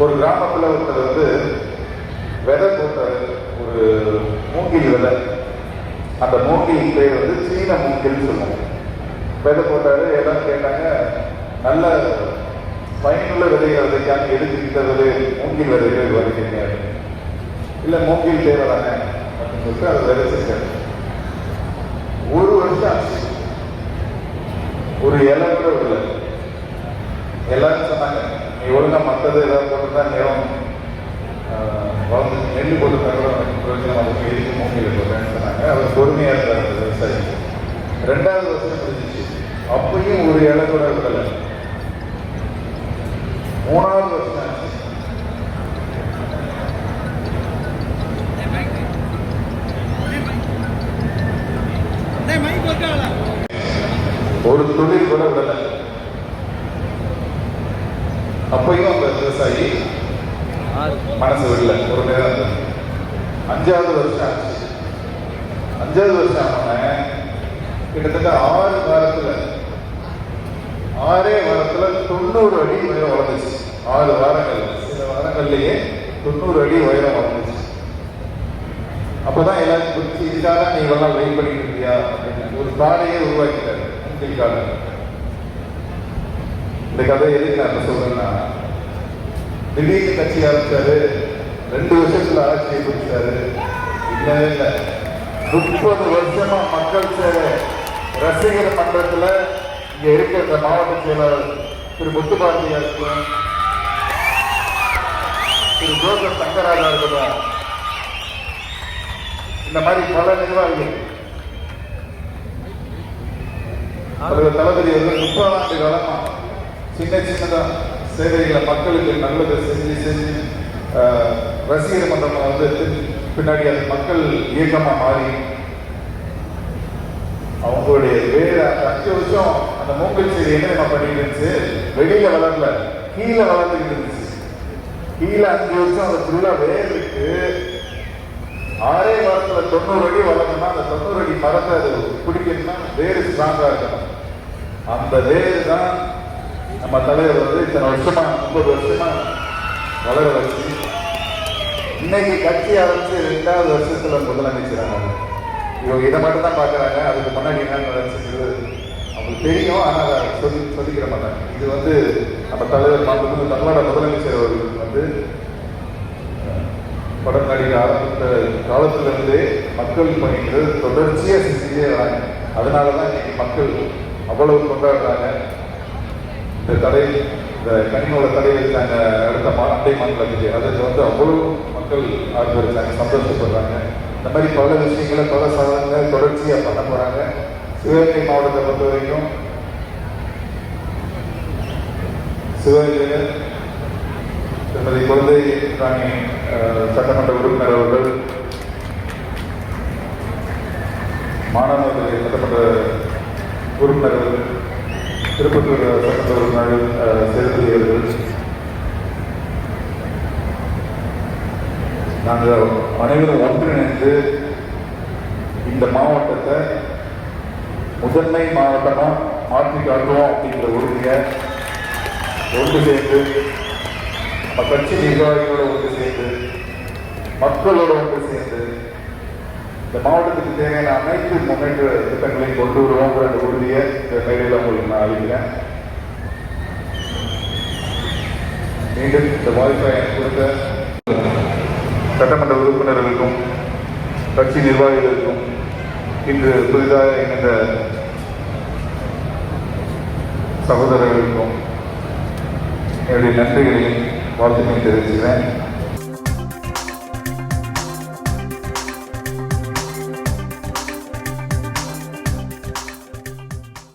ஒரு கிராமத்தில் ஒருத்தர் விதை போட்டார், ஒரு மூங்கில் விதை. அந்த மூங்கில் பேர் சீன மூங்கில்னு சொல்லுவாங்க. விதை போட்டாரு, எல்லாம் கேட்டாங்க, நல்ல பயனுள்ள விதைகள் விதைக்காம எதுக்கு இந்த விதை மூங்கில் விதைகள் விதைக்கீங்க? இல்லை மூங்கில் தேவைதானே அப்படின்னு சொல்லிட்டு அதை விதைச்சிருக்காரு. ஒரு வருஷம் ஆச்சு, ஒரு இலை கூட இல்லை. எல்லாரும் சொன்னாங்க, நீ ஒழுங்கா மற்றது ஏதாவது போட்டுதான் நேரம் வளர்ந்து நெல் போட்டு தகவல் பிரயோஜனம் அதுக்கு எதுக்கு மூங்கில் போட்டேன்னு சொன்னாங்க. அவர் பொறுமையாக இருந்தார் விவசாயி. 2வது வருஷம் முடிஞ்சிச்சு, அப்பயும் ஒரு இலை கூட விடலை. 3வது வருஷம் ஆச்சு. ஒரு தொழில் கூட விடலை. அப்பயும் அந்த விவசாயி மனசு விடல, ஒரு நேரம். 5வது வருஷம் ஆச்சு. 5வது வருஷம் ஆன கிட்டத்தட்ட 6 வாரத்துல 90 அடி உயரம் வளர்ந்துச்சு. 6 வாரங்கள், சில வாரங்கள்லயே 90 அடி உயரம் வளர்ந்துச்சு. அப்பதான் எல்லாரும் குறிச்சு, இதுக்காக நீ இவ்வளவு வெயிட் பண்ணிட்டு இருக்கியா அப்படின்னு ஒரு காலையே உருவாக்கிட்டாரு. மூங்கில். இந்த கதை எதுக்கு நான் சொல்றேன்னா, திடீர்னு கட்சி ஆரம்பிச்சாரு, 2 வருஷத்துல ஆட்சியை பிடிச்சாரு. இல்லவே இல்லை, 30 வருஷமா மக்கள் சேவை ரசிகர் மன்றத்துல இங்க இருக்கிற மாவட்ட செயலாளர் திரு முத்துபாரதியா இருக்கட்டும், திரு ஜோசப் சங்கராஜா இருக்கட்டும், இந்த மாதிரி பல நிர்வாகிகள், தளபதி 30 ஆண்டு காலமா சின்னதா சேவைகளை மக்களுக்கு நல்லதை செஞ்சு ரசிகர் மன்றம் பின்னாடி அது மக்கள் இயக்கமா மாறி அவங்களுடைய வேற 5 வருஷம் அந்த மூங்கில் செடி என்ன பண்ணிட்டு இருந்துச்சு, வெளியில வளரல, கீழே வளர்ந்துக்கிட்டு இருந்துச்சு. கீழே 5 வருஷம் அந்த ஃபுல்லா வேர் இருக்கு. 6 வாரத்துல 90 அடி வளரணும்னா அந்த 90 அடி மரத்தை அது பிடிக்கணும்னா வேறு ஸ்ட்ராங்கா இருக்கணும். அந்த வேறு தான் நம்ம தலைவர் இத்தனை வருஷமா 30 வருஷமா வளர வச்சு இன்னைக்கு கட்சி ஆரம்பிச்சு 2வது வருஷத்துல முதலமைச்சராங்க. இவங்க இதை மட்டும் தான் பாக்குறாங்க, அதுக்கு முன்னாடி என்ன நடந்துச்சு அவங்களுக்கு தெரியும், ஆனா அதை சொல்லிக்கிற மாட்டாங்க. இது நம்ம தலைவர் தமிழோட முதலமைச்சர் அவர்கள் படம் நடிகை ஆரம்பித்த காலத்துல இருந்தே மக்கள் பணிகள் தொடர்ச்சியா செஞ்சுட்டே வராங்க. அதனாலதான் இன்னைக்கு மக்கள் அவ்வளவு கொண்டாடுறாங்க. இந்த தடை, இந்த கனிமோட தடை வச்சாங்க அடுத்த அண்டை மாநிலத்துக்கு, அதுக்கு அவ்வளவு மக்கள் ஆதரிச்சாங்க, சந்தோஷப்படுறாங்க. இந்த மாதிரி பல விஷயங்களை, பல சாதனைகளை தொடர்ச்சியா பண்ண போறாங்க. சிவகங்கை மாவட்டத்தை பொறுத்த வரைக்கும் சிவகங்கை திருமதி குழந்தை ராணி சட்டமன்ற உறுப்பினர் அவர்கள், மானாமதுரை சட்டமன்ற உறுப்பினர் அவர்கள், திருப்பத்தூர் சட்டமன்ற உறுப்பினர் சேதுபதி அவர்கள், நாங்கள் அனைவரும் ஒன்றிணைந்து இந்த மாவட்டத்தை முதன்மை மாவட்டமா மாற்றி காட்டுவோம் அப்படிங்கிற உறுதியை ஒன்று சேர்ந்து, நம்ம கட்சி நிர்வாகிகளோட ஒன்று சேர்ந்து, மக்களோட ஒன்று சேர்ந்து இந்த மாவட்டத்துக்கு தேவையான அனைத்து முன்னேற்ற திட்டங்களையும் கொண்டு வருவோங்கிற அந்த உறுதியை இந்த மேடையில் உங்களுக்கு நான் அளிக்கிறேன். மீண்டும் இந்த வாய்ப்பை கொடுத்த சட்டமன்ற உறுப்பினர்களுக்கும் கட்சி நிர்வாகிகளுக்கும் இன்று புதிதாக இணைந்த சகோதரர்களுக்கும் என்னுடைய நன்றிகளையும் வாழ்த்துக்களையும் தெரிவிக்கிறேன்.